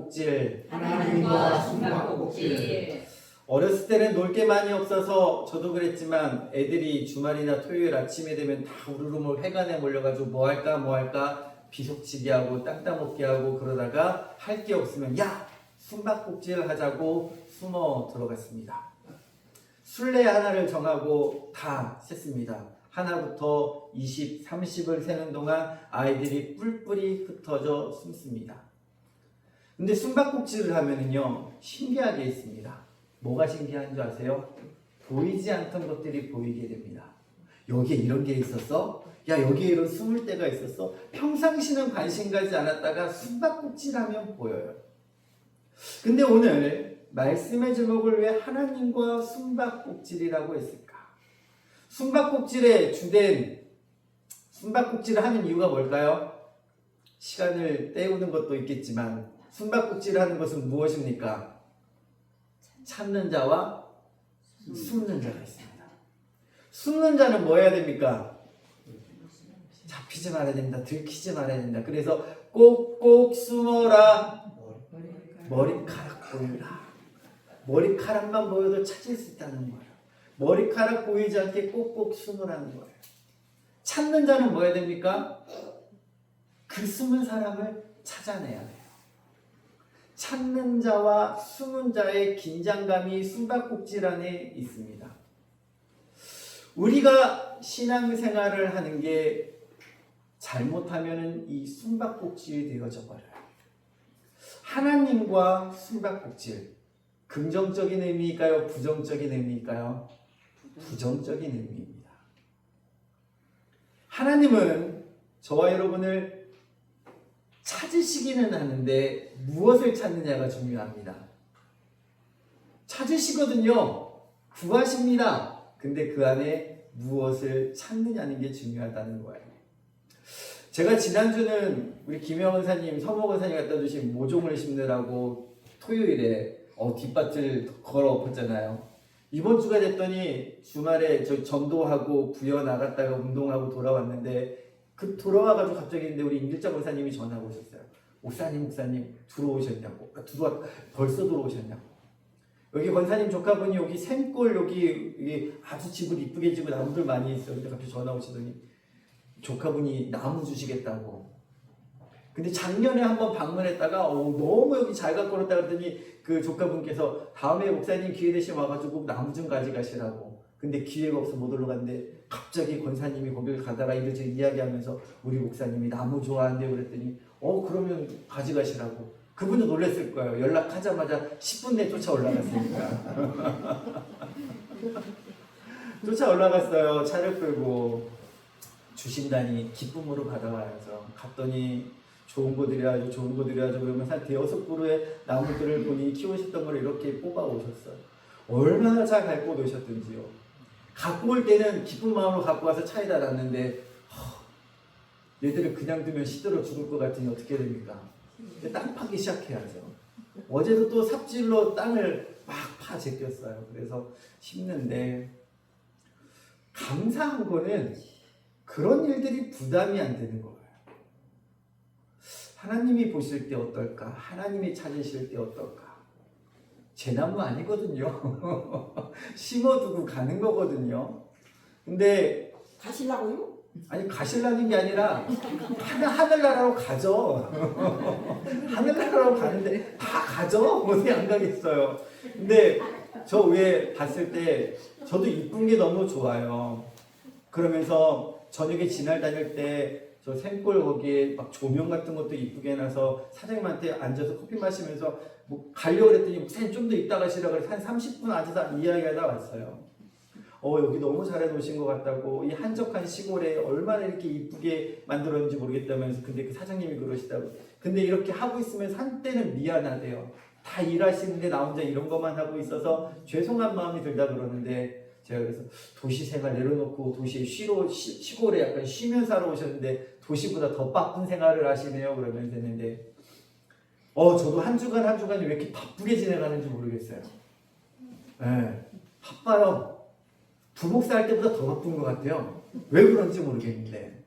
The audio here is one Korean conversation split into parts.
숨바꼭질. 하나님과 숨바꼭질. 어렸을 때는 놀 게 많이 없어서 저도 그랬지만 애들이 주말이나 토요일 아침에 되면 다 우르르 회관에 몰려가지고 뭐 할까 비속치기 하고 땅 따먹기 하고 그러다가 할 게 없으면 야 숨바꼭질 하자고 숨어 들어갔습니다. 순례 하나를 정하고 다 셌습니다. 하나부터 20, 30을 세는 동안 아이들이 뿔뿔이 흩어져 숨습니다. 근데 숨바꼭질을 하면은요 신기하게 있습니다. 뭐가 신기한 줄 아세요? 보이지 않던 것들이 보이게 됩니다. 여기에 이런 게 있었어? 야 여기에 이런 숨을 데가 있었어? 평상시는 관심 가지 않았다가 숨바꼭질하면 보여요. 근데 오늘 말씀의 제목을 왜 하나님과 숨바꼭질이라고 했을까? 숨바꼭질의 주된 숨바꼭질을 하는 이유가 뭘까요? 시간을 때우는 것도 있겠지만 숨바꼭질을 하는 것은 무엇입니까? 찾는 자와 숨는 자가 있습니다. 숨는 자는 뭐 해야 됩니까? 잡히지 말아야 된다. 들키지 말아야 된다. 그래서 꼭꼭 숨어라. 머리카락 보여라. 머리카락만 보여도 찾을 수 있다는 거예요. 머리카락 보이지 않게 꼭꼭 숨으라는 거예요. 찾는 자는 뭐 해야 됩니까? 그 숨은 사람을 찾아내야 돼요. 찾는 자와 숨은 자의 긴장감이 숨바꼭질 안에 있습니다. 우리가 신앙생활을 하는 게 잘못하면 이 숨바꼭질이 되어져 버려요. 하나님과 숨바꼭질, 긍정적인 의미일까요? 부정적인 의미일까요? 부정적인 의미입니다. 하나님은 저와 여러분을 찾으시기는 하는데 무엇을 찾느냐가 중요합니다. 찾으시거든요. 구하십니다. 근데 그 안에 무엇을 찾느냐는 게 중요하다는 거예요. 제가 지난주는 우리 김영은 사님, 서목 원사님 갖다 주신 모종을 심느라고 토요일에 뒷밭을 걸어 엎었잖아요. 이번 주가 됐더니 주말에 저 전도하고 부여 나갔다가 운동하고 돌아왔는데 그 돌아와가지고 갑자기 근데 우리 임길장 원사님이 전화가 오셨어요. 목사님 들어오셨냐고. 벌써 들어오셨냐고. 여기 원사님 조카분이 여기 샘골 여기 아주 집을 이쁘게 지고 나무들 많이 있어요. 근데 갑자기 전화 오시더니 조카분이 나무 주시겠다고. 근데 작년에 한번 방문했다가 너무 여기 잘 갖고 왔다 그랬더니 그 조카분께서 다음에 목사님 기회 되시면 와가지고 나무 좀 가져가시라고. 근데 기회가 없어 못 올라갔는데 갑자기 권사님이 거기를 가다가 이렇게 이야기하면서 우리 목사님이 나무 좋아한대요 그랬더니 그러면 가져가시라고. 그분도 놀랐을 거예요. 연락하자마자 10분 내에 쫓아 올라갔으니까. 쫓아 올라갔어요. 차를 끌고. 주신다니 기쁨으로 받아와야죠. 갔더니 좋은 거 드려야죠. 그러면서 한 대여섯 그루의 나무들을 본인이 키우셨던 걸 이렇게 뽑아 오셨어요. 얼마나 잘 갖고 노셨던지요. 갖고 올 때는 기쁜 마음으로 갖고 와서 차에다 놨는데 얘들을 그냥 두면 시들어 죽을 것 같으니 어떻게 됩니까? 땅 파기 시작해야죠. 어제도 또 삽질로 땅을 막 파 제꼈어요. 그래서 심는데 감사한 거는 그런 일들이 부담이 안 되는 거예요. 하나님이 보실 때 어떨까? 하나님이 찾으실 때 어떨까? 제 나무 아니거든요. 심어두고 가는 거거든요. 근데 가시려고요? 아니 가실라는 게 아니라 하늘나라로 가죠. 하늘나라로 가는데 다 가죠? 어떻게 안 가겠어요. 근데 저 위에 봤을 때 저도 이쁜 게 너무 좋아요. 그러면서 저녁에 진할 다닐 때 저 샘골 거기에 막 조명 같은 것도 이쁘게 해놔서 사장님한테 앉아서 커피 마시면서 뭐 가려고 그랬더니 목사님 좀 더 있다 가시라고 그래서 한 30분 앉아서 이야기하다 왔어요. 여기 너무 잘해 놓으신 것 같다고. 이 한적한 시골에 얼마나 이렇게 이쁘게 만들었는지 모르겠다면서. 근데 그 사장님이 그러시다고. 근데 이렇게 하고 있으면 한때는 미안하대요. 다 일하시는데 나 혼자 이런 것만 하고 있어서 죄송한 마음이 들다 그러는데 제가 그래서 도시 생활 내려놓고 도시에 시골에 약간 쉬면서 살아 오셨는데 도시보다 더 바쁜 생활을 하시네요. 그러면서 했는데 저도 한 주간이 왜 이렇게 바쁘게 지내가는지 모르겠어요. 네, 바빠요. 부목사 할 때보다 더 바쁜 것 같아요. 왜 그런지 모르겠는데.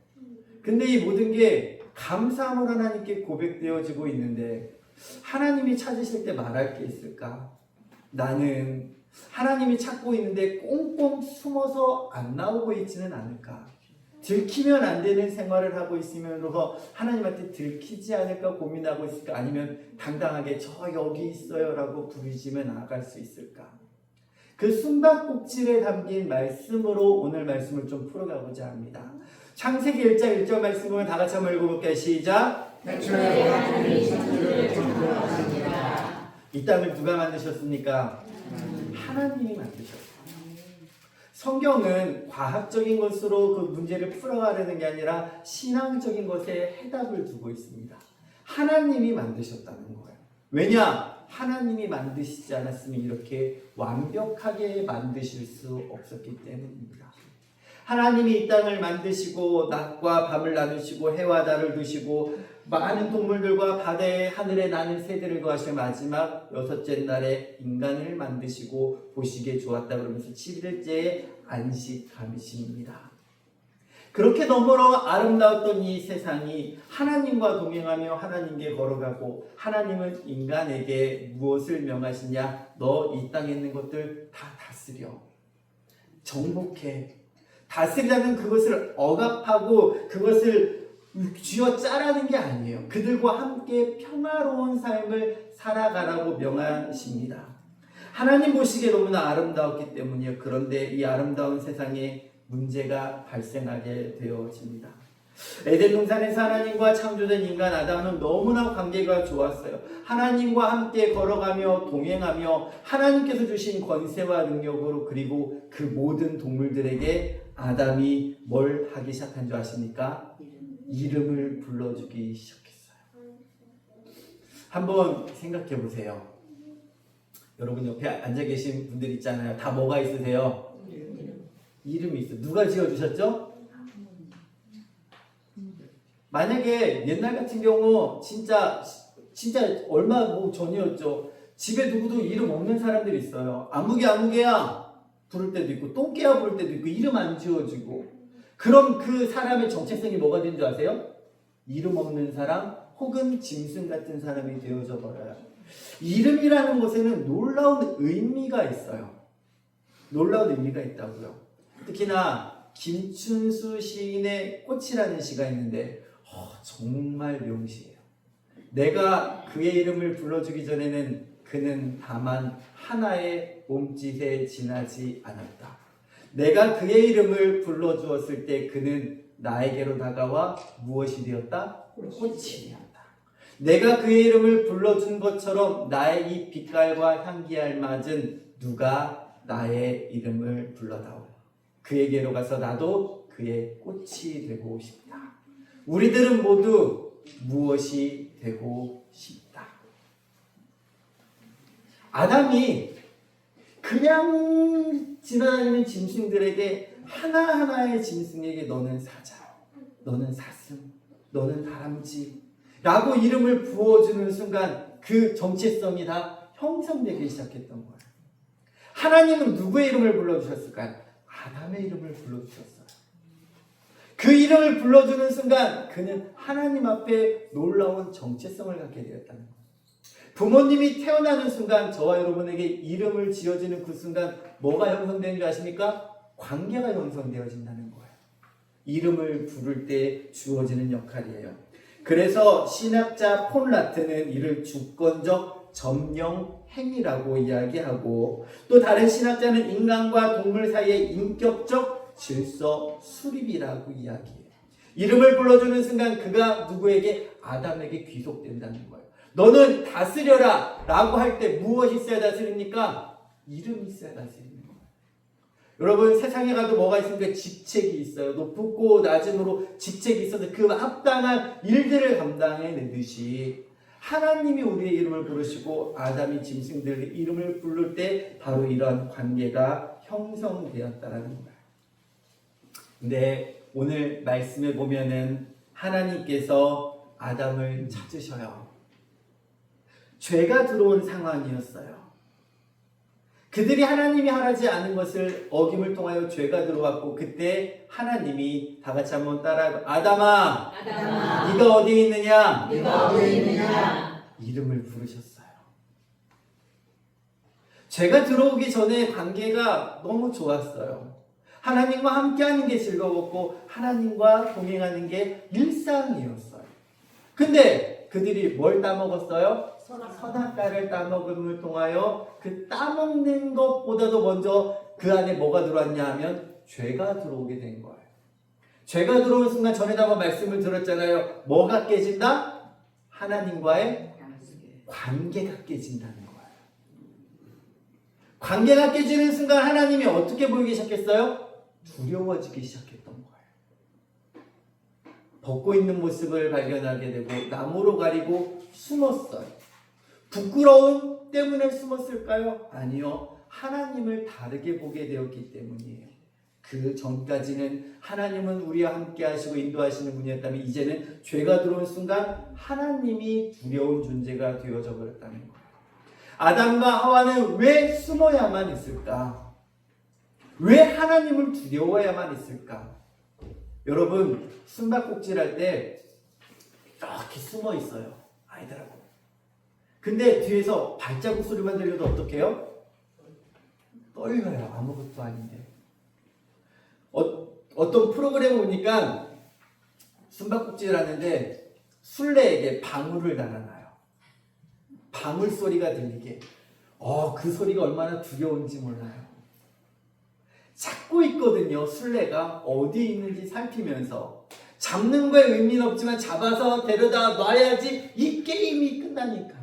근데 이 모든 게 감사함으로 하나님께 고백되어지고 있는데 하나님이 찾으실 때 말할 게 있을까? 나는 하나님이 찾고 있는데 꽁꽁 숨어서 안 나오고 있지는 않을까? 들키면 안 되는 생활을 하고 있으면서 하나님한테 들키지 않을까 고민하고 있을까? 아니면 당당하게 저 여기 있어요 라고 부르짖으며 나아갈 수 있을까? 그 숨바꼭질에 담긴 말씀으로 오늘 말씀을 좀 풀어가고자 합니다. 창세기 1장 1절 말씀을 다 같이 한번 읽어볼게요. 시작! 애초에 하나님이 천지를 창조하시니라. 이 땅을 누가 만드셨습니까? 하나님이 만드셨어요. 성경은 과학적인 것으로 그 문제를 풀어가려는 게 아니라 신앙적인 것에 해답을 두고 있습니다. 하나님이 만드셨다는 거예요. 왜냐? 하나님이 만드시지 않았으면 이렇게 완벽하게 만드실 수 없었기 때문입니다. 하나님이 이 땅을 만드시고 낮과 밤을 나누시고 해와 달을 두시고 많은 동물들과 바다에 하늘에 나는 새들을 거하시며 마지막 여섯째 날에 인간을 만드시고 보시기에 좋았다 그러면서 7일째에 안식하십니다. 그렇게 너무나 아름다웠던 이 세상이 하나님과 동행하며 하나님께 걸어가고 하나님은 인간에게 무엇을 명하시냐? 너 이 땅에 있는 것들 다 다스려. 정복해. 다스리라는 그것을 억압하고 그것을 쥐어짜라는 게 아니에요. 그들과 함께 평화로운 삶을 살아가라고 명하십니다. 하나님 보시기에 너무나 아름다웠기 때문이에요. 그런데 이 아름다운 세상에 문제가 발생하게 되어집니다. 에덴 동산에서 하나님과 창조된 인간 아담은 너무나 관계가 좋았어요. 하나님과 함께 걸어가며 동행하며 하나님께서 주신 권세와 능력으로 그리고 그 모든 동물들에게 아담이 뭘 하기 시작한 줄 아십니까? 이름을 불러주기 시작했어요. 한번 생각해 보세요. 여러분 옆에 앉아 계신 분들 있잖아요. 다 뭐가 있으세요? 이름이 있어요. 누가 지어주셨죠? 만약에 옛날 같은 경우 진짜 얼마 전이었죠. 집에 누구도 이름 없는 사람들이 있어요. 아무개야 부를 때도 있고 똥개야 부를 때도 있고 이름 안 지어주고. 그럼 그 사람의 정체성이 뭐가 된 줄 아세요? 이름 없는 사람 혹은 짐승 같은 사람이 되어져 버려요. 이름이라는 것에는 놀라운 의미가 있어요. 놀라운 의미가 있다고요. 특히나 김춘수 시인의 꽃이라는 시가 있는데 정말 명시해요. 내가 그의 이름을 불러주기 전에는 그는 다만 하나의 몸짓에 지나지 않았다. 내가 그의 이름을 불러주었을 때 그는 나에게로 다가와 무엇이 되었다? 꽃이 되었다. 내가 그의 이름을 불러준 것처럼 나의 이 빛깔과 향기 알맞은 누가 나의 이름을 불러다오. 그에게로 가서 나도 그의 꽃이 되고 싶다. 우리들은 모두 무엇이 되고 싶다. 아담이 그냥 지나다니는 짐승들에게 하나하나의 짐승에게 너는 사자, 너는 사슴, 너는 다람쥐 라고 이름을 부어주는 순간 그 정체성이 다 형성되기 시작했던 거예요. 하나님은 누구의 이름을 불러주셨을까요? 아담의 이름을 불러주셨어요. 그 이름을 불러주는 순간 그는 하나님 앞에 놀라운 정체성을 갖게 되었다는 거예요. 부모님이 태어나는 순간 저와 여러분에게 이름을 지어주는 그 순간 뭐가 형성되는 줄 아십니까? 관계가 형성되어진다는 거예요. 이름을 부를 때 주어지는 역할이에요. 그래서 신학자 폴 라트는 이를 주권적 점령 행위라고 이야기하고 또 다른 신학자는 인간과 동물 사이의 인격적 질서 수립이라고 이야기해요. 이름을 불러주는 순간 그가 누구에게? 아담에게 귀속된다는 거예요. 너는 다스려라 라고 할 때 무엇이 있어야 다스립니까? 이름이 있어야 다스리는 거예요. 여러분 세상에 가도 뭐가 있습니까? 직책이 있어요. 높고 낮음으로 직책이 있어서 그 합당한 일들을 감당해내듯이 하나님이 우리의 이름을 부르시고 아담이 짐승들의 이름을 부를 때 바로 이런 관계가 형성되었다라는 거예요. 근데 오늘 말씀에 보면은 하나님께서 아담을 찾으셔요. 죄가 들어온 상황이었어요. 그들이 하나님이 하라지 않은 것을 어김을 통하여 죄가 들어왔고 그때 하나님이 다 같이 한번 따라 아담아, 네가 어디에 있느냐? 이름을 부르셨어요. 제가 들어오기 전에 관계가 너무 좋았어요. 하나님과 함께하는 게 즐거웠고 하나님과 동행하는 게 일상이었어요. 근데 그들이 뭘 따먹었어요? 선악과를 따먹음을 통하여 그 따먹는 것보다도 먼저 그 안에 뭐가 들어왔냐 하면 죄가 들어오게 된 거예요. 죄가 들어오는 순간 전에도 한번 말씀을 들었잖아요. 뭐가 깨진다? 하나님과의 관계가 깨진다는 거예요. 관계가 깨지는 순간 하나님이 어떻게 보이기 시작했어요? 두려워지기 시작했던 거예요. 벗고 있는 모습을 발견하게 되고 나무로 가리고 숨었어요. 부끄러움 때문에 숨었을까요? 아니요. 하나님을 다르게 보게 되었기 때문이에요. 그 전까지는 하나님은 우리와 함께 하시고 인도하시는 분이었다면 이제는 죄가 들어온 순간 하나님이 두려운 존재가 되어져 버렸다는 거예요. 아담과 하와는 왜 숨어야만 있을까? 왜 하나님을 두려워야만 있을까? 여러분, 숨바꼭질 할 때 이렇게 숨어 있어요. 아이들하고. 근데 뒤에서 발자국 소리만 들려도 어떡해요? 떨려요. 아무것도 아닌데. 어떤 프로그램을 보니까 숨바꼭질 하는데 술래에게 방울을 달아놔요. 방울 소리가 들리게. 그 소리가 얼마나 두려운지 몰라요. 찾고 있거든요. 술래가 어디 있는지 살피면서. 잡는 거에 의미는 없지만 잡아서 데려다 놔야지 이 게임이 끝나니까요.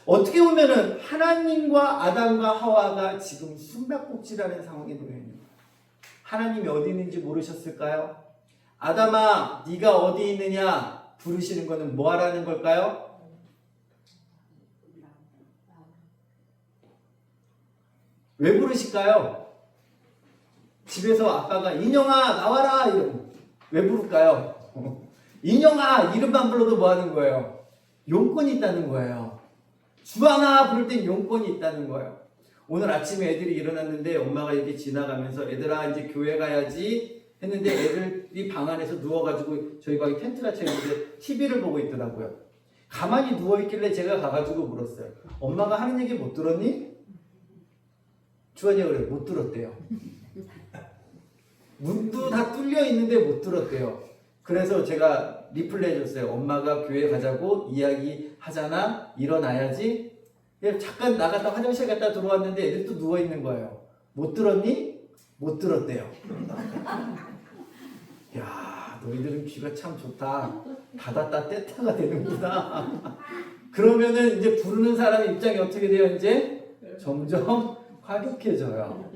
어떻게 보면은 하나님과 아담과 하와가 지금 숨바꼭질하는 상황에 놓여 있는 거예요. 하나님이 어디 있는지 모르셨을까요? 아담아, 네가 어디 있느냐 부르시는 거는 뭐 하라는 걸까요? 왜 부르실까요? 집에서 아빠가 인형아 나와라 이러고 왜 부를까요? 인형아 이름만 불러도 뭐 하는 거예요? 용건이 있다는 거예요. 주하나 부를 땐 용건이 있다는 거예요. 오늘 아침에 애들이 일어났는데 엄마가 이렇게 지나가면서 애들아 이제 교회 가야지 했는데 애들이 방 안에서 누워가지고 저희가 텐트가 쳐있는데 TV를 보고 있더라고요. 가만히 누워있길래 제가 가가지고 물었어요. 엄마가 하는 얘기 못 들었니? 주한이가 그래요. 못 들었대요. 문도 다 뚫려 있는데 못 들었대요. 그래서 제가 리플레이 해줬어요. 엄마가 교회 가자고 이야기 하잖아. 일어나야지. 잠깐 나갔다 화장실 갔다 들어왔는데 애들 또 누워있는 거예요. 못 들었니? 못 들었대요. 야, 너희들은 귀가 참 좋다. 닫았다 뗐다가 되는구나. 그러면은 이제 부르는 사람 입장이 어떻게 돼요? 이제 점점 과격해져요.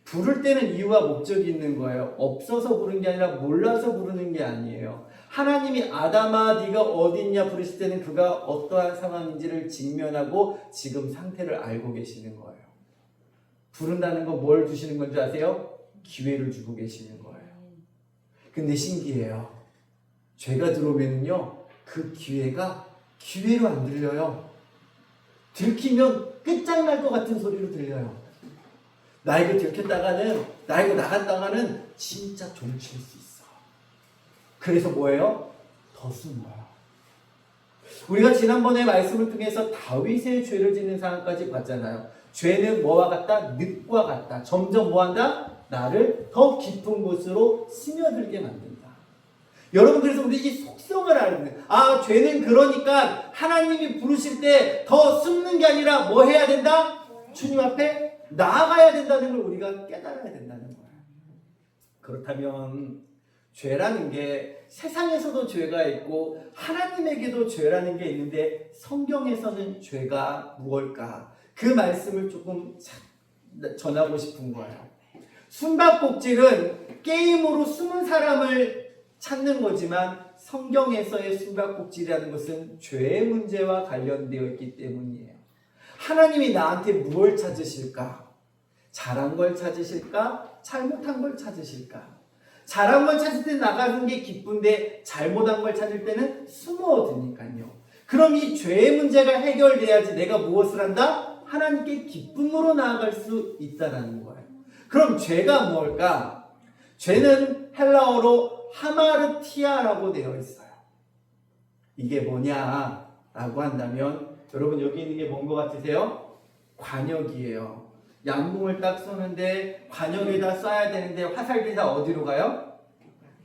부를 때는 이유와 목적이 있는 거예요. 없어서 부르는 게 아니라 몰라서 부르는 게 아니에요. 하나님이 아담아 네가 어디 있냐 부르실 때는 그가 어떠한 상황인지를 직면하고 지금 상태를 알고 계시는 거예요. 부른다는 건 뭘 주시는 건지 아세요? 기회를 주고 계시는 거예요. 근데 신기해요. 죄가 들어오면요 그 기회가 기회로 안 들려요. 들키면 끝장날 것 같은 소리로 들려요. 나 이거 들켰다가는 나 이거 나갔다가는 진짜 종칠 수 있어. 그래서 뭐예요? 더 숨어요. 우리가 지난번에 말씀을 통해서 다윗의 죄를 짓는 상황까지 봤잖아요. 죄는 뭐와 같다? 늪과 같다. 점점 뭐한다? 나를 더 깊은 곳으로 스며들게 만든다. 여러분 그래서 우리 이 속성을 알는 죄는 그러니까 하나님이 부르실 때 더 숨는 게 아니라 뭐 해야 된다? 주님 앞에 나아가야 된다는 걸 우리가 깨달아야 된다는 거예요. 그렇다면 죄라는 게 세상에서도 죄가 있고 하나님에게도 죄라는 게 있는데 성경에서는 죄가 무엇일까? 그 말씀을 조금 전하고 싶은 거예요. 숨바꼭질은 게임으로 숨은 사람을 찾는 거지만 성경에서의 숨바꼭질이라는 것은 죄의 문제와 관련되어 있기 때문이에요. 하나님이 나한테 무엇을 찾으실까? 잘한 걸 찾으실까? 잘못한 걸 찾으실까? 잘한 걸 찾을 때 나가는 게 기쁜데 잘못한 걸 찾을 때는 숨어드니까요. 그럼 이 죄의 문제가 해결돼야지 내가 무엇을 한다? 하나님께 기쁨으로 나아갈 수 있다는 거예요. 그럼 죄가 무엇일까? 죄는 헬라어로 하마르티아라고 되어 있어요. 이게 뭐냐? 라고 한다면 여러분 여기 있는 게 뭔 것 같으세요? 관역이에요. 양궁을 딱 쏘는데 관역에다 쏴야 되는데 화살들이 다 어디로 가요?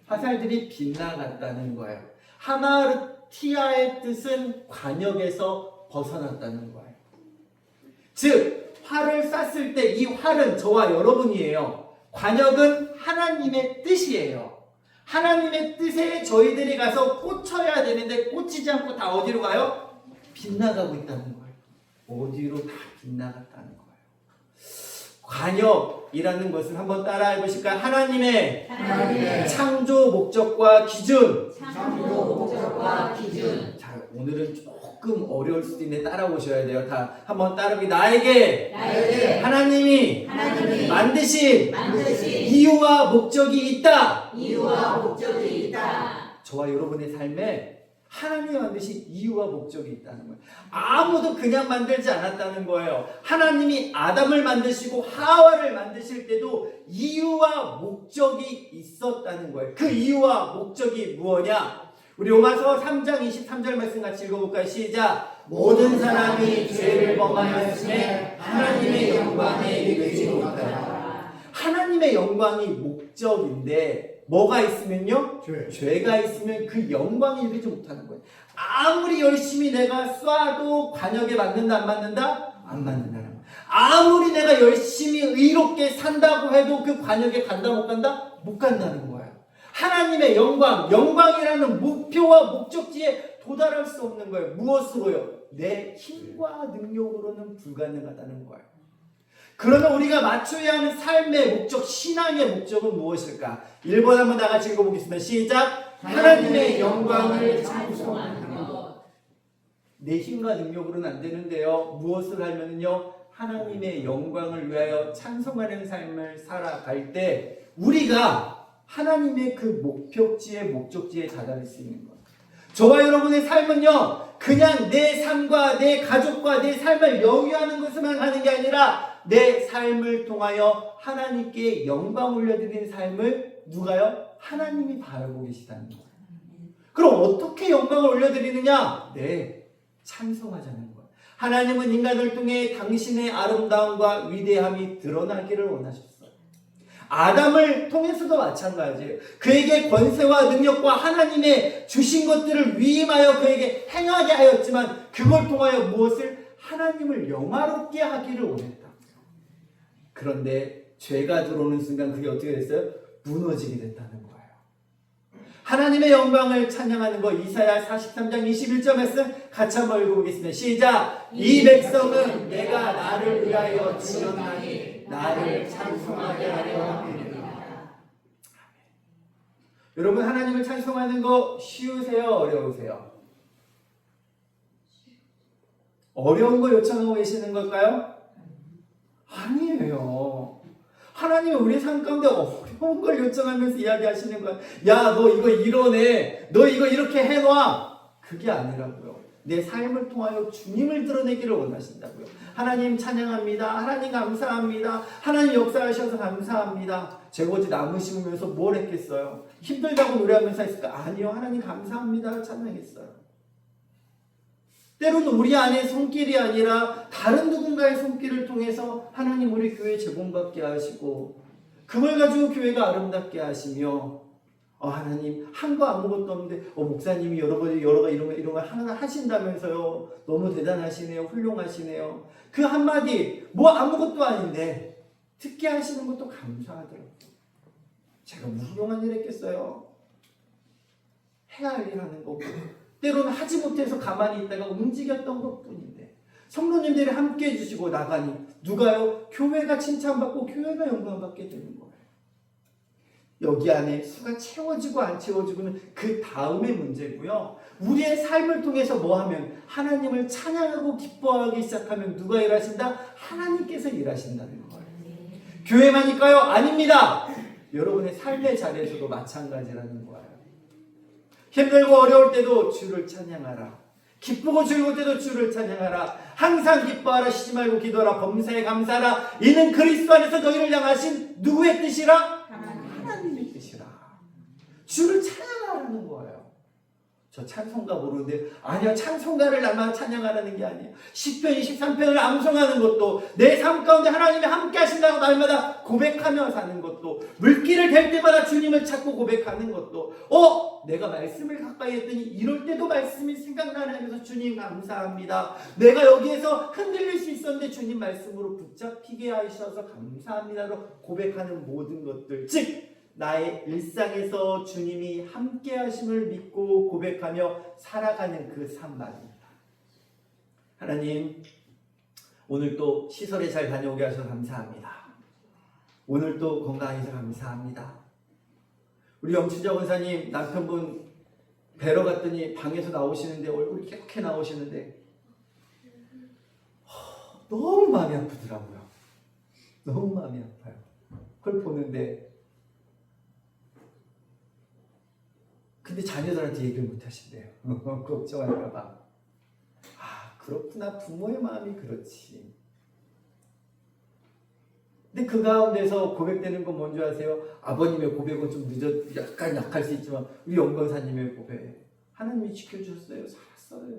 화살들이 빗나갔다는 거예요. 하마르티아의 뜻은 관역에서 벗어났다는 거예요. 즉 활을 쐈을 때 이 활은 저와 여러분이에요. 관역은 하나님의 뜻이에요. 하나님의 뜻에 저희들이 가서 꽂혀야 되는데 꽂히지 않고 다 어디로 가요? 빗나가고 있다는 거예요. 어디로 다 빗나갔다는 거예요. 관역이라는 것을 한번 따라해 보실까요? 하나님의 창조 목적과 기준. 자, 오늘은 조금 어려울 수도 있는데 따라오셔야 돼요. 다 한번 따라보기. 나에게 하나님이 만드신 이유와 목적이 있다. 저와 여러분의 삶에 하나님이 만드신 이유와 목적이 있다는 거예요. 아무도 그냥 만들지 않았다는 거예요. 하나님이 아담을 만드시고 하와를 만드실 때도 이유와 목적이 있었다는 거예요. 그 이유와 목적이 무엇이냐? 우리 로마서 3장 23절 말씀 같이 읽어볼까요? 시작! 모든 사람이 죄를 범하였음에 하나님의 영광에 이르지 못하라. 하나님의 영광이 목적인데 뭐가 있으면요? 죄가 있으면 그 영광이 이르지 못하는 거예요. 아무리 열심히 내가 쏴도 관역에 맞는다 안 맞는다? 안 맞는다는 거예요. 아무리 내가 열심히 의롭게 산다고 해도 그 관역에 간다 못 간다? 못 간다는 거예요. 하나님의 영광이라는 목표와 목적지에 도달할 수 없는 거예요. 무엇으로요? 내 힘과 능력으로는 불가능하다는 거예요. 그러면 우리가 맞춰야 하는 삶의 목적, 신앙의 목적은 무엇일까? 1번 한번 다 같이 읽어보겠습니다. 시작! 하나님의 영광을 찬송하는 것. 내 힘과 능력으로는 안 되는데요. 무엇을 하면요? 하나님의 영광을 위하여 찬송하는 삶을 살아갈 때 우리가 하나님의 그 목적지에 다다를 수 있는 거예요. 저와 여러분의 삶은요, 그냥 내 삶과 내 가족과 내 삶을 영위하는 것만 하는 게 아니라 내 삶을 통하여 하나님께 영광 올려드리는 삶을 누가요? 하나님이 바라보고 계시다는 거예요. 그럼 어떻게 영광을 올려드리느냐? 네, 찬송하자는 거예요. 하나님은 인간을 통해 당신의 아름다움과 위대함이 드러나기를 원하셨어요. 아담을 통해서도 마찬가지예요. 그에게 권세와 능력과 하나님의 주신 것들을 위임하여 그에게 행하게 하였지만 그걸 통하여 무엇을? 하나님을 영화롭게 하기를 원했다. 그런데 죄가 들어오는 순간 그게 어떻게 됐어요? 무너지게 됐다는 거예요. 하나님의 영광을 찬양하는 거 이사야 43장 21절 말씀 같이 한번 읽어보겠습니다. 시작! 이 백성은 내가 나를 위하여 지었나니 나를 찬송하게 하려 합니다. 여러분 하나님을 찬송하는 거 쉬우세요? 어려우세요? 어려운 거 요청하고 계시는 걸까요? 아니에요. 하나님은 우리 삶 가운데 어려운 걸 요청하면서 이야기하시는 거야. 야, 너 이거 이뤄내. 너 이거 이렇게 해놔. 그게 아니라고요. 내 삶을 통하여 주님을 드러내기를 원하신다고요. 하나님 찬양합니다. 하나님 감사합니다. 하나님 역사하셔서 감사합니다. 제가 어제 나무 심으면서 뭘 했겠어요? 힘들다고 노래하면서 했을까? 아니요. 하나님 감사합니다. 찬양했어요. 때로는 우리 안에 손길이 아니라 다른 누군가의 손길을 통해서 하나님 우리 교회 제공받게 하시고 그걸 가지고 교회가 아름답게 하시며 하나님 한 거 아무것도 없는데 목사님이 여러 가 이런 거 하나 하신다면서요. 너무 대단하시네요. 훌륭하시네요. 그 한마디 뭐 아무것도 아닌데 듣게 하시는 것도 감사하더라고요. 제가 무슨 훌륭한 일 했겠어요. 해야 할 일 하는 거고 때로는 하지 못해서 가만히 있다가 움직였던 것뿐인데 성도님들이 함께 해주시고 나가니 누가요? 교회가 칭찬받고 교회가 영광받게 되는 거예요. 여기 안에 수가 채워지고 안 채워지고는 그 다음의 문제고요. 우리의 삶을 통해서 뭐 하면 하나님을 찬양하고 기뻐하기 시작하면 누가 일하신다? 하나님께서 일하신다는 거예요. 교회만일까요? 아닙니다. 여러분의 삶의 자리에서도 마찬가지라는 거예요. 힘들고 어려울 때도 주를 찬양하라. 기쁘고 즐거울 때도 주를 찬양하라. 항상 기뻐하라. 쉬지 말고 기도하라. 범사에 감사하라. 이는 그리스도 안에서 너희를 향하신 누구의 뜻이라? 하나님의 뜻이라. 주를 찬양하라는 거예요. 저 찬송가 모르는데 아니요 찬송가를 날마다 찬양하라는 게 아니에요. 시편 23편을 암송하는 것도 내 삶 가운데 하나님이 함께 하신다고 날마다 고백하며 사는 것도 물길을 댈 때마다 주님을 찾고 고백하는 것도 내가 말씀을 가까이 했더니 이럴 때도 말씀이 생각나네 하면서 주님 감사합니다. 내가 여기에서 흔들릴 수 있었는데 주님 말씀으로 붙잡히게 하셔서 감사합니다로 고백하는 모든 것들 즉 나의 일상에서 주님이 함께 하심을 믿고 고백하며 살아가는 그 삶 말입니다. 하나님 오늘 또 시설에 잘 다녀오게 하셔서 감사합니다. 오늘 또 건강해서 감사합니다. 우리 영춘자 원사님 남편분 뵈러 갔더니 방에서 나오시는데 얼굴이 이렇게 나오시는데 너무 마음이 아프더라고요. 너무 마음이 아파요. 그걸 보는데 근데 자녀들한테 얘기를 못 하신대요. 걱정할까봐. 그렇구나. 부모의 마음이 그렇지. 근데 그 가운데서 고백되는 건 뭔지 아세요? 아버님의 고백은 좀 약간 약할 수 있지만 우리 영건사님의 고백 하나님이 지켜주셨어요. 살았어요.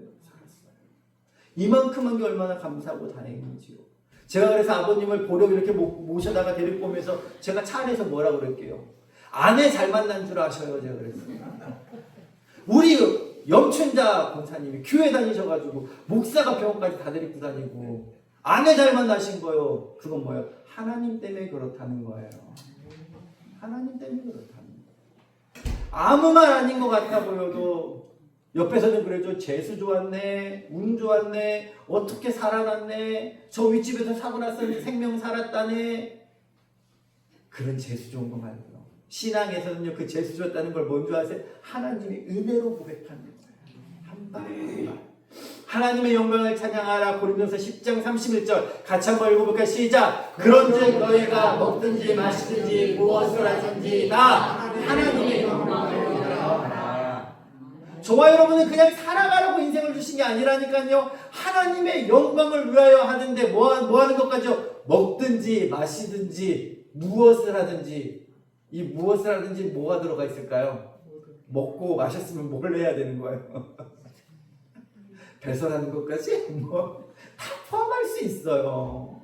이만큼 한 게 얼마나 감사하고 다행인지요. 제가 그래서 아버님을 보려고 이렇게 모셔다가 데리고 오면서 제가 차 안에서 뭐라 그럴게요. 아내 잘 만난 줄 아셔요. 제가 그랬어요. 우리 영춘자 권사님이 교회 다니셔가지고 목사가 병원까지 다 데리고 다니고 아내 잘 만나신 거요. 그건 뭐예요? 하나님 때문에 그렇다는 거예요. 하나님 때문에 그렇다는 거예요. 아무 말 아닌 것 같아 보여도 옆에서는 그래도 재수 좋았네, 운 좋았네, 어떻게 살아났네, 저 윗집에서 사고 났었는데 생명 살았다네. 그런 재수 좋은 거 말고요. 신앙에서는요, 그 재수 좋았다는 걸 뭔지 아세요? 하나님의 은혜로 고백하는 거예요. 한 발 한 발. 하나님의 영광을 찬양하라. 고린도서 10장 31절 같이 한번 읽어볼까요? 시작. 그런즉 너희가 먹든지 마시든지 무엇을 하든지 다 하나님의 영광을 위하라. 저와 여러분은 그냥 살아가라고 인생을 주신 게 아니라니까요. 하나님의 영광을 위하여 하는데 뭐 하는 것까지요? 먹든지 마시든지 무엇을 하든지. 이 무엇을 하든지 뭐가 들어가 있을까요? 먹고 마셨으면 뭘 해야 되는 거예요? 배설하는 것까지? 다 포함할 수 있어요.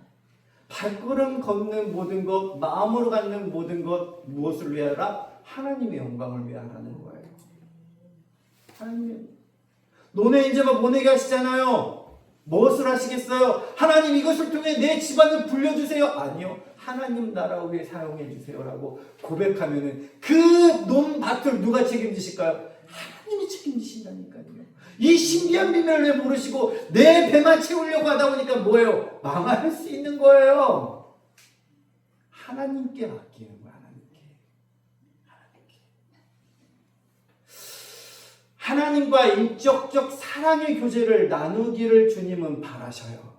발걸음 걷는 모든 것, 마음으로 갖는 모든 것, 무엇을 위하라? 하나님의 영광을 위하라는 거예요. 하나님, 너네 이제 막 보내게 하시잖아요. 무엇을 하시겠어요? 하나님 이것을 통해 내 집안을 불려주세요. 아니요. 하나님 나라 위해 사용해 주세요라고 고백하면은 그 논밭을 누가 책임지실까요? 하나님이 책임지신다니까요. 이 신비한 비밀을 왜 모르시고 내 배만 채우려고 하다 보니까 뭐예요? 망할 수 있는 거예요. 하나님께 맡기는 거야. 하나님과 인격적 사랑의 교제를 나누기를 주님은 바라셔요.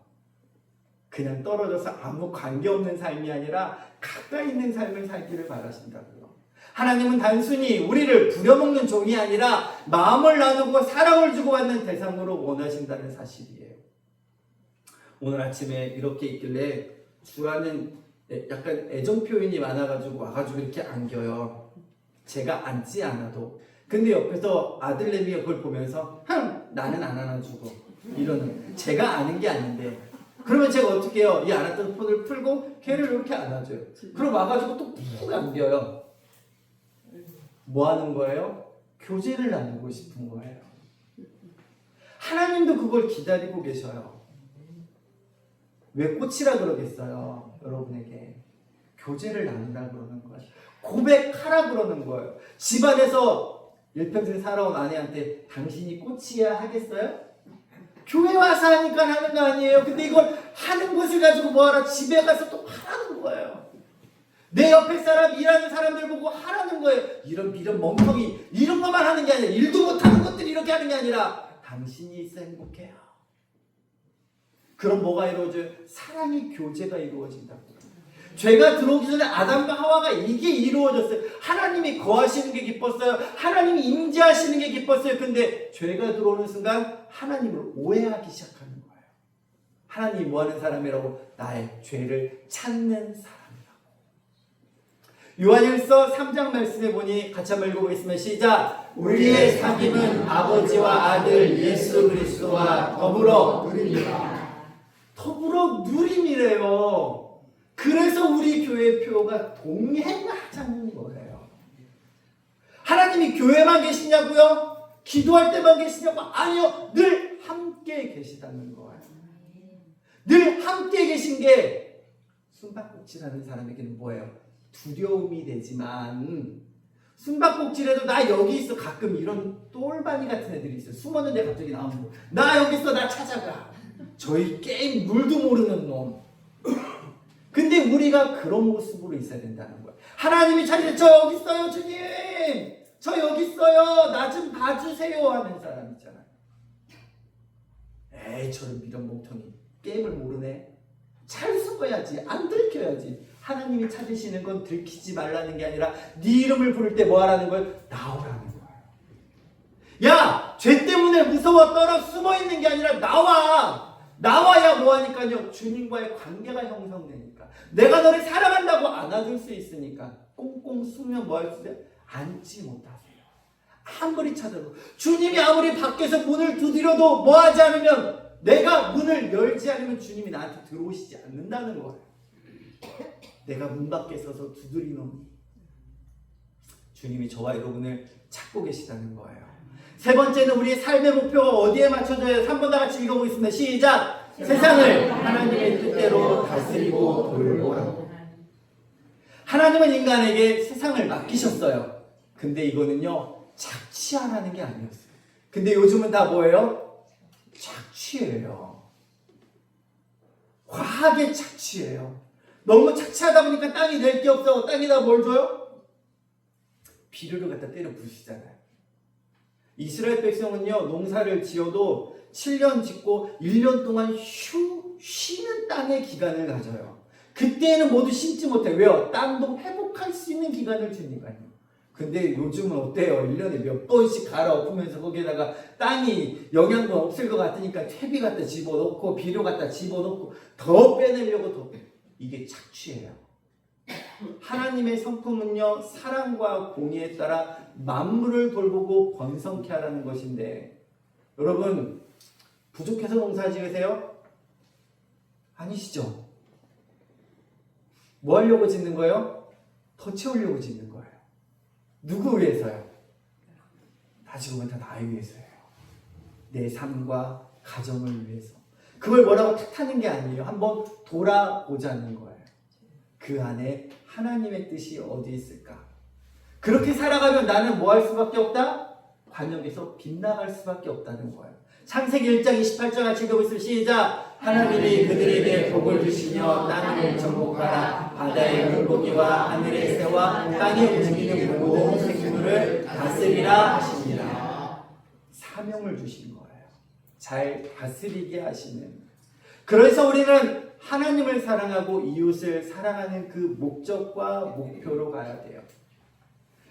그냥 떨어져서 아무 관계없는 삶이 아니라 가까이 있는 삶을 살기를 바라신다고요. 하나님은 단순히 우리를 부려먹는 종이 아니라 마음을 나누고 사랑을 주고받는 대상으로 원하신다는 사실이에요. 오늘 아침에 이렇게 있길래 주라는 약간 애정 표현이 많아가지고 와가지고 이렇게 안겨요. 제가 안지 않아도. 근데 옆에서 아들내미가 그걸 보면서 나는 안 안아주고 이러는 제가 아는 게 아닌데 그러면 제가 어떻게 해요? 이 안았던 폰을 풀고 걔를 이렇게 안아줘요. 그럼 와가지고 또 푹 안겨요. 뭐 하는 거예요? 교제를 나누고 싶은 거예요. 하나님도 그걸 기다리고 계셔요. 왜 꽃이라 그러겠어요? 여러분에게 교제를 나눈다 그러는 거예요. 고백하라 그러는 거예요. 집안에서 일평생 살아온 아내한테 당신이 꽃이야 하겠어요? 교회 와서 하니까 하는 거 아니에요. 근데 이걸 하는 것을 가지고 뭐하라? 집에 가서 또 하라는 거예요. 내 옆에 사람, 일하는 사람들 보고 하라는 거예요. 이런 멍청이 이런 것만 하는 게 아니라 일도 못하는 것들이 이렇게 하는 게 아니라 당신이 있어 행복해요. 그럼 뭐가 이루어져요? 사랑의 교제가 이루어진다고. 죄가 들어오기 전에 아담과 하와가 이게 이루어졌어요. 하나님이 거하시는 게 기뻤어요. 하나님이 임재하시는 게 기뻤어요. 근데 죄가 들어오는 순간 하나님을 오해하기 시작하는 거예요. 하나님이 뭐 하는 사람이라고? 나의 죄를 찾는 사람이라고. 요한일서 3장 말씀에 보니 같이 한번 읽어보겠습니다. 시작. 우리의 사귐은 아버지와 아들 예수 그리스도와 더불어 누림이래요. 그래서 우리 교회 표가 동행하자는 거예요. 하나님이 교회만 계시냐고요? 기도할 때만 계시냐고? 아니요. 늘 함께 계시다는 거예요. 늘 함께 계신 게 숨바꼭질하는 사람에게는 뭐예요? 두려움이 되지만 숨바꼭질해도 나 여기 있어. 가끔 이런 똘바니 같은 애들이 있어요. 숨었는데 갑자기 나오는 거. 나 여기 있어. 나 찾아가. 저희 게임 룰도 모르는 놈. 근데 우리가 그런 모습으로 있어야 된다는 거예요. 하나님이 차리는 저 여기 있어요 주님. 저 여기 있어요. 나 좀 봐주세요 하는 사람 있잖아요. 에이 저런 미련 몽텅이 게임을 모르네. 잘 숨어야지. 안 들켜야지. 하나님이 찾으시는 건 들키지 말라는 게 아니라 네 이름을 부를 때 뭐 하라는 거예요? 나오라는 거예요. 야! 죄 때문에 무서워 떨어 숨어있는 게 아니라 나와! 나와야 뭐하니까요? 주님과의 관계가 형성되니까. 내가 너를 사랑한다고 안아줄 수 있으니까. 꽁꽁 숨으면 뭐 할 수 있어요? 앉지 못하세요. 아무리 찾아도 주님이 아무리 밖에서 문을 두드려도 뭐하지 않으면 내가 문을 열지 않으면 주님이 나한테 들어오시지 않는다는 거예요. 내가 문 밖에 서서 두드리노니 주님이 저와 여러분을 찾고 계시다는 거예요. 세 번째는 우리의 삶의 목표가 어디에 맞춰져야 해요? 3번 다 같이 읽어보겠습니다. 시작! 세상을 하나님의 뜻대로 다스리고 돌보라. 하나님은 인간에게 세상을 맡기셨어요. 근데 이거는요 착취하라는 게 아니었어요. 근데 요즘은 다 뭐예요? 착취예요. 과하게 착취예요. 너무 착취하다 보니까 땅이 낼 게 없어. 땅에다 뭘 줘요? 비료를 갖다 때려 부으시잖아요. 이스라엘 백성은요 농사를 지어도 7년 짓고 1년 동안 쉬는 땅의 기간을 가져요. 그때는 모두 심지 못해. 왜요? 땅도 회복할 수 있는 기간을 주니까요. 근데 요즘은 어때요? 1년에 몇 번씩 갈아엎으면서 거기에다가 땅이 영양분 없을 것 같으니까 퇴비 갖다 집어넣고 비료 갖다 집어넣고 더 빼내려고 더 빼. 이게 착취예요. 하나님의 성품은요 사랑과 공의에 따라 만물을 돌보고 번성케 하라는 것인데 여러분 부족해서 농사 지으세요? 아니시죠? 뭐 하려고 짓는 거예요? 더 채우려고 짓는 거예요. 누구 위해서요? 다시 보면 다 나를 위해서예요. 내 삶과 가정을 위해서. 그걸 뭐라고 탓하는 게 아니에요. 한번 돌아보자는 거예요. 그 안에 하나님의 뜻이 어디 있을까? 그렇게 살아가면 나는 뭐 할 수밖에 없다? 관역에서 빗나갈 수밖에 없다는 거예요. 창세기 1장 28절 같이 읽어보겠습니다. 시작! 하나님이 그들에게 복을 주시며 땅을 정복하라. 바다의 물고기와 하늘의 새와 땅에 움직이는 모든 생물을 다스리라 하시니라. 사명을 주신 거예요. 잘 다스리게 하시는. 그래서 우리는 하나님을 사랑하고 이웃을 사랑하는 그 목적과 목표로 가야 돼요.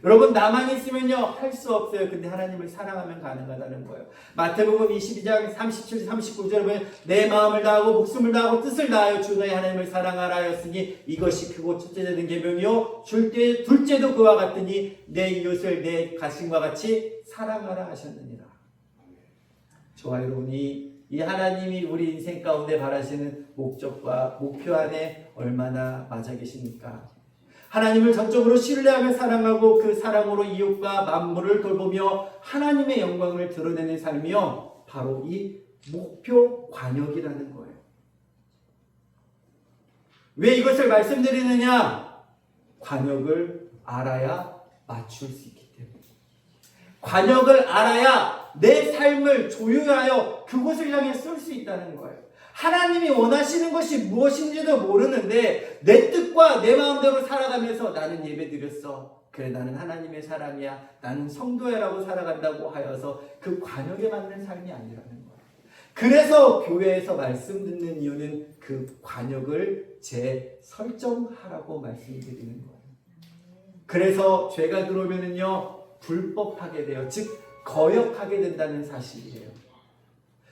여러분 나만 있으면요 할 수 없어요. 근데 하나님을 사랑하면 가능하다는 거예요. 마태복음 22장 37, 39절에 보면 내 마음을 다하고 목숨을 다하고 뜻을 다하여 주 너희 하나님을 사랑하라 하였으니 이것이 크고 첫째 되는 계명이요 둘째도 그와 같으니 내 이웃을 내 자신과 같이 사랑하라 하셨느니라. 저와 여러분이 이 하나님이 우리 인생 가운데 바라시는 목적과 목표 안에 얼마나 맞아 계십니까? 하나님을 전적으로 신뢰하며 사랑하고 그 사랑으로 이웃과 만물을 돌보며 하나님의 영광을 드러내는 삶이요 바로 이 목표 관역이라는 거예요. 왜 이것을 말씀드리느냐? 관역을 알아야 맞출 수 있기 때문에. 관역을 알아야 내 삶을 조율하여 그곳을 향해 쏠 수 있다는 거예요. 하나님이 원하시는 것이 무엇인지도 모르는데 내 뜻과 내 마음대로 살아가면서 나는 예배 드렸어. 그래 나는 하나님의 사람이야. 나는 성도야라고 살아간다고 하여서 그 관역에 맞는 삶이 아니라는 거예요. 그래서 교회에서 말씀 듣는 이유는 그 관역을 재설정하라고 말씀드리는 거예요. 그래서 죄가 들어오면은요 불법하게 돼요. 즉 거역하게 된다는 사실이에요.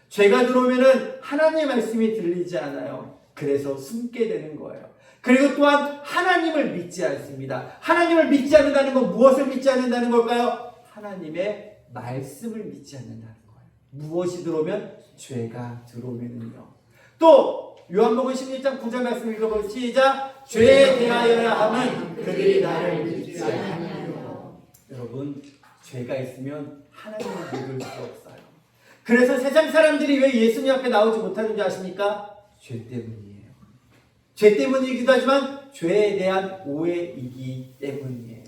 죄가 들어오면은 하나님의 말씀이 들리지 않아요. 그래서 숨게 되는 거예요. 그리고 또한 하나님을 믿지 않습니다. 하나님을 믿지 않는다는 건 무엇을 믿지 않는다는 걸까요? 하나님의 말씀을 믿지 않는다는 거예요. 무엇이 들어오면? 죄가 들어오면은요. 또 요한복음 16장 9절 말씀 읽어보세요. 시작. 죄에 대하여야 함은 그들이 나를 믿지 않느니라. 여러분, 죄가 있으면 하나님을 믿을 수 없어요. 그래서 세상 사람들이 왜 예수님 앞에 나오지 못하는 줄 아십니까? 죄 때문이에요. 죄 때문이기도 하지만 죄에 대한 오해이기 때문이에요.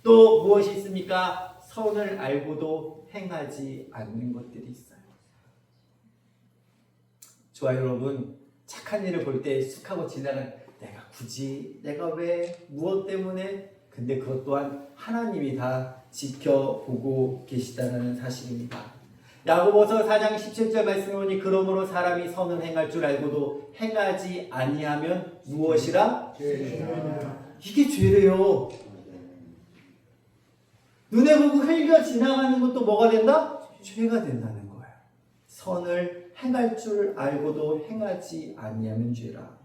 또 무엇이 있습니까? 선을 알고도 행하지 않는 것들이 있어요. 좋아요, 여러분. 착한 일을 볼 때 쑥 하고 지나간 내가 굳이 내가 왜 무엇 때문에 근데 그것 또한 하나님이 다 지켜보고 계시다는 사실입니다. 야고보서 4장 17절 말씀에 보니 그러므로 사람이 선을 행할 줄 알고도 행하지 아니하면 무엇이라? 이게 죄래요. 눈에 보고 흘려 지나가는 것도 뭐가 된다? 죄가 된다는 거예요. 선을 행할 줄 알고도 행하지 아니하면 죄라.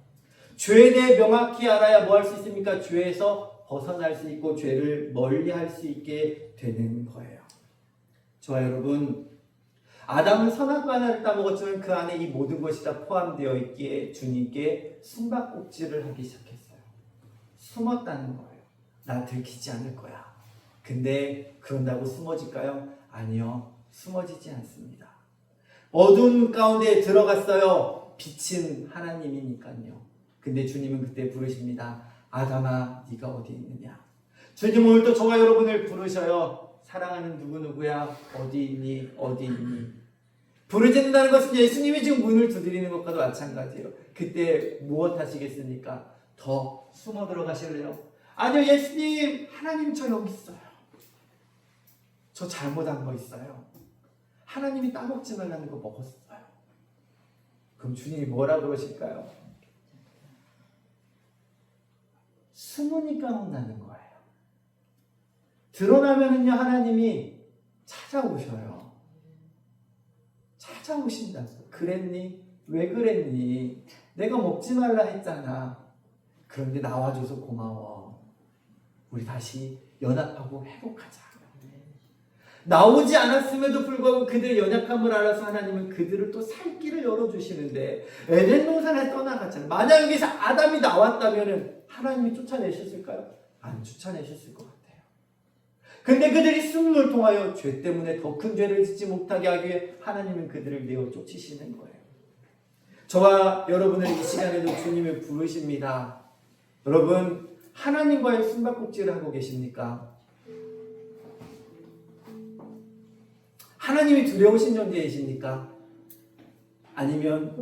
죄에 대해 명확히 알아야 뭐 할 수 있습니까? 죄에서 벗어날 수 있고 죄를 멀리 할 수 있게 되는 거예요. 좋아요, 여러분. 아담은 선악과 하나를 따먹었지만 그 안에 이 모든 것이 다 포함되어 있기에 주님께 숨바꼭질을 하기 시작했어요. 숨었다는 거예요. 나 들키지 않을 거야. 근데 그런다고 숨어질까요? 아니요. 숨어지지 않습니다. 어두운 가운데 들어갔어요. 빛은 하나님이니까요. 근데 주님은 그때 부르십니다. 아담아, 네가 어디 있느냐? 주님 오늘도 저와 여러분을 부르셔요. 사랑하는 누구누구야? 어디 있니? 어디 있니? 부르짖는다는 것은 예수님이 지금 문을 두드리는 것과도 마찬가지예요. 그때 무엇 하시겠습니까? 더 숨어 들어가실래요? 아니요, 예수님, 하나님 저 여기 있어요. 저 잘못한 거 있어요. 하나님이 따먹지 말라는 거 먹었어요. 그럼 주님이 뭐라 그러실까요? 숨으니까 혼나는 거예요. 드러나면은요, 하나님이 찾아오셔요. 찾아오신다고. 그랬니? 왜 그랬니? 내가 먹지 말라 했잖아. 그런데 나와줘서 고마워. 우리 다시 연합하고 회복하자. 나오지 않았음에도 불구하고 그들의 연약함을 알아서 하나님은 그들을 또 살 길을 열어주시는데 에덴 동산에 떠나갔잖아요. 만약 여기서 아담이 나왔다면 하나님이 쫓아내셨을까요? 안 쫓아내셨을 것 같아요. 근데 그들이 숨을 통하여 죄 때문에 더 큰 죄를 짓지 못하게 하기 위해 하나님은 그들을 내어 쫓으시는 거예요. 저와 여러분을 이 시간에도 주님을 부르십니다. 여러분, 하나님과의 숨바꼭질을 하고 계십니까? 하나님이 두려우신 존재이십니까? 아니면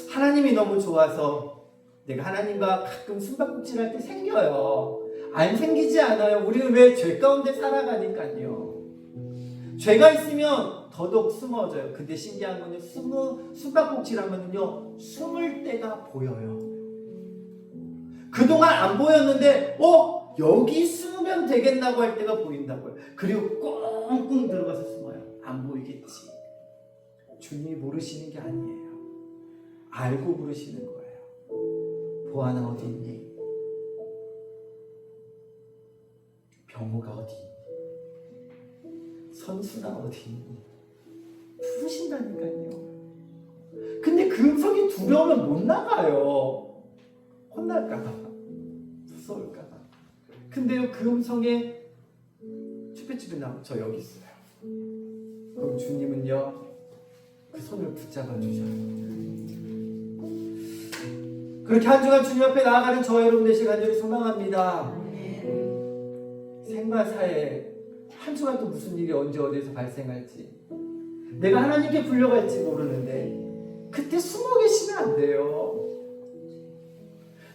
하나님이 너무 좋아서 내가 하나님과 가끔 숨바꼭질 할 때 생겨요. 안 생기지 않아요. 우리는 왜 죄 가운데 살아가니까요. 죄가 있으면 더더욱 숨어져요. 근데 신기한 건요, 숨바꼭질 하면요, 숨을 때가 보여요. 그동안 안 보였는데, 여기 숨으면 되겠나고 할 때가 보인다고요. 그리고 꽁꽁 들어가서 숨어요. 안 보이겠지. 주님이 모르시는 게 아니에요. 알고 부르시는 거예요. 보아나 어디 있니? 병호가 어디 있니? 선수가 어디 있니? 부르신다니까요. 근데 그 음성이 두려우면 못 나가요. 혼날까봐, 무서울까봐. 근데요, 그 음성에 쭈뼛쭈뼛 나오면 저 여기 있어요. 그럼 주님은요, 그 손을 붙잡아 주셔요. 그렇게 한 주간 주님 앞에 나아가는 저와 여러분 되시길 간절히 소망합니다. 생과사에 한 주간 또 무슨 일이 언제 어디에서 발생할지, 내가 하나님께 불려갈지 모르는데 그때 숨어 계시면 안 돼요.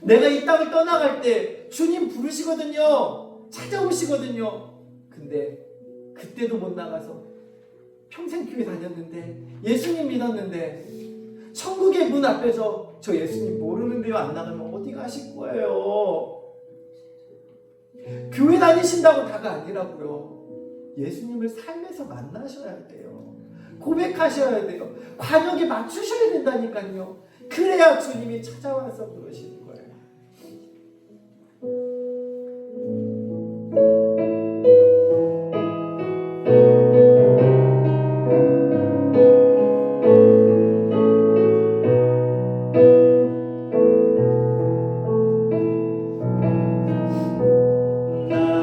내가 이 땅을 떠나갈 때 주님 부르시거든요. 찾아오시거든요. 근데 그때도 못 나가서 평생 교회 다녔는데, 예수님 믿었는데, 천국의 문 앞에서 저 예수님 모르는데요, 안 나가면 어디 가실 거예요? 교회 다니신다고 다가 아니라고요. 예수님을 삶에서 만나셔야 돼요. 고백하셔야 돼요. 관역에 맞추셔야 된다니까요. 그래야 주님이 찾아와서 부르시는 거예요.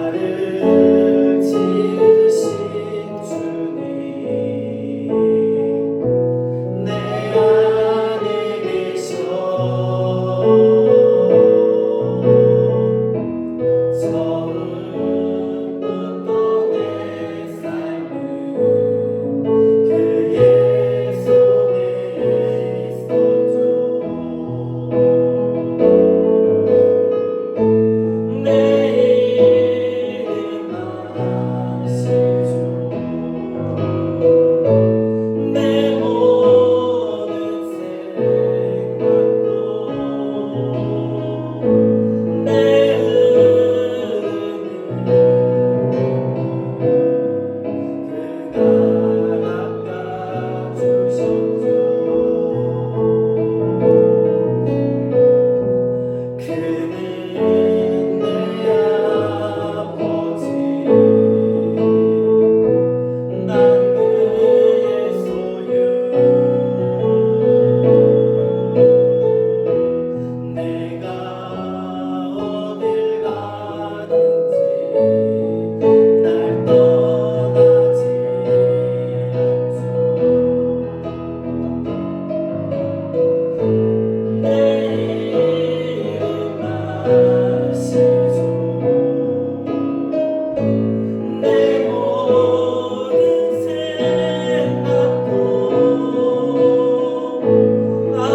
나를 지으신 주님 내 안에 계셔 처음부터 내 삶은 그의 손에 있었죠. 내 이름 아시죠. 내 모든 생각도 내 그가 닦아주셨죠. 그는 내 아버지 난 그의 소유 내가 어딜 가든지 날 떠나지 않죠. 내 이름 아시죠. 내 모든 생각도 다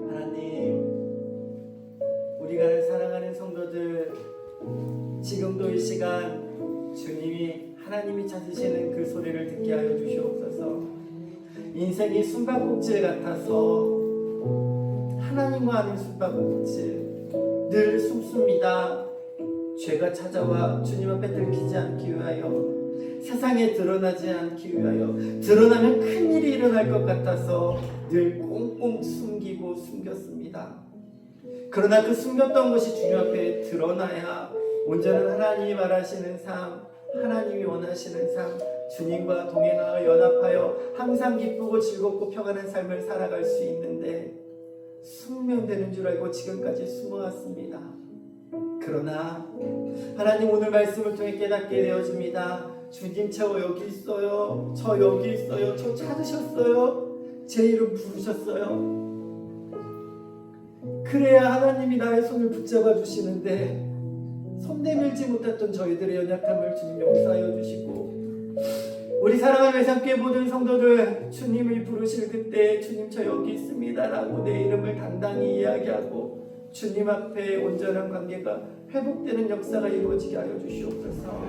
하나님, 우리가 사랑하는 성도들 지금도 이 시간 주님이 하나님이 찾으시는 그 소리를 듣게 하여 주시옵소서. 인생이 숨바꼭질 같아서 하나님과 하는 숨바꼭질 늘 숨습니다. 죄가 찾아와 주님 앞에 들키지 않기 위하여 세상에 드러나지 않기 위하여 드러나면 큰일이 일어날 것 같아서 늘 꽁꽁 숨기고 숨겼습니다. 그러나 그 숨겼던 것이 주님 앞에 드러나야 온전한 하나님이 말하시는 삶, 하나님이 원하시는 삶, 주님과 동행하여 연합하여 항상 기쁘고 즐겁고 평안한 삶을 살아갈 수 있는데 숨으면 되는 줄 알고 지금까지 숨어왔습니다. 그러나 하나님 오늘 말씀을 통해 깨닫게 되어집니다. 주님 저 여기 있어요. 저 여기 있어요. 저 찾으셨어요. 제 이름 부르셨어요. 그래야 하나님이 나의 손을 붙잡아 주시는데 손 내밀지 못했던 저희들의 연약함을 주님 용서하여 주시고 우리 사랑하는 외상교회 모든 성도들 주님을 부르실 그때 주님 저 여기 있습니다 라고 내 이름을 당당히 이야기하고 주님 앞에 온전한 관계가 회복되는 역사가 이루어지게 하여 주시옵소서.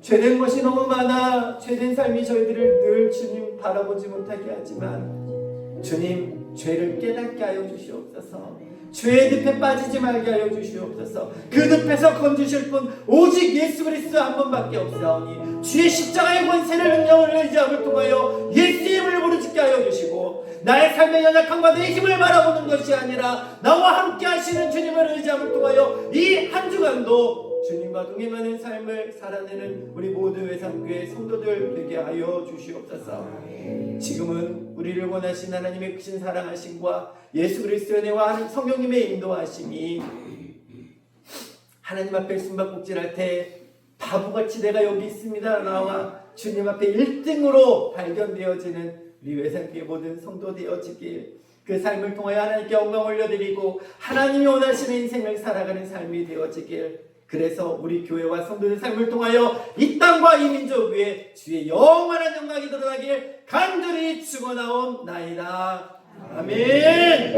죄된 것이 너무 많아 죄된 삶이 저희들을 늘 주님 바라보지 못하게 하지만 주님 죄를 깨닫게 하여 주시옵소서. 죄의 늪에 빠지지 말게 하여 주시옵소서. 그 늪에서 건지실 분 오직 예수 그리스도 한 분밖에 없사오니 주의 십자가의 권세를 능력을 의지함을 통하여 예수의 이름을 부르짖게 하여 주시고 나의 삶의 연약함과 내 힘을 바라보는 것이 아니라 나와 함께 하시는 주님을 의지함을 통하여 이 한 주간도 주님과 동행하는 삶을 살아내는 우리 모든 외상교회 성도들 되게 하여 주시옵소서. 지금은 우리를 원하신 하나님의 크신 사랑하심과 예수 그리스도의 은혜와 성령님의 인도하심이 하나님 앞에 숨바꼭질할 때 바보같이 내가 여기 있습니다 나와 주님 앞에 1등으로 발견되어지는 우리 외상교회 모든 성도 되어지길 그 삶을 통하여 하나님께 영광 올려드리고 하나님이 원하시는 인생을 살아가는 삶이 되어지길 그래서 우리 교회와 성도의 삶을 통하여 이 땅과 이 민족 위에 주의 영원한 영광이 드러나길 간절히 축원하옵나이다. 아멘.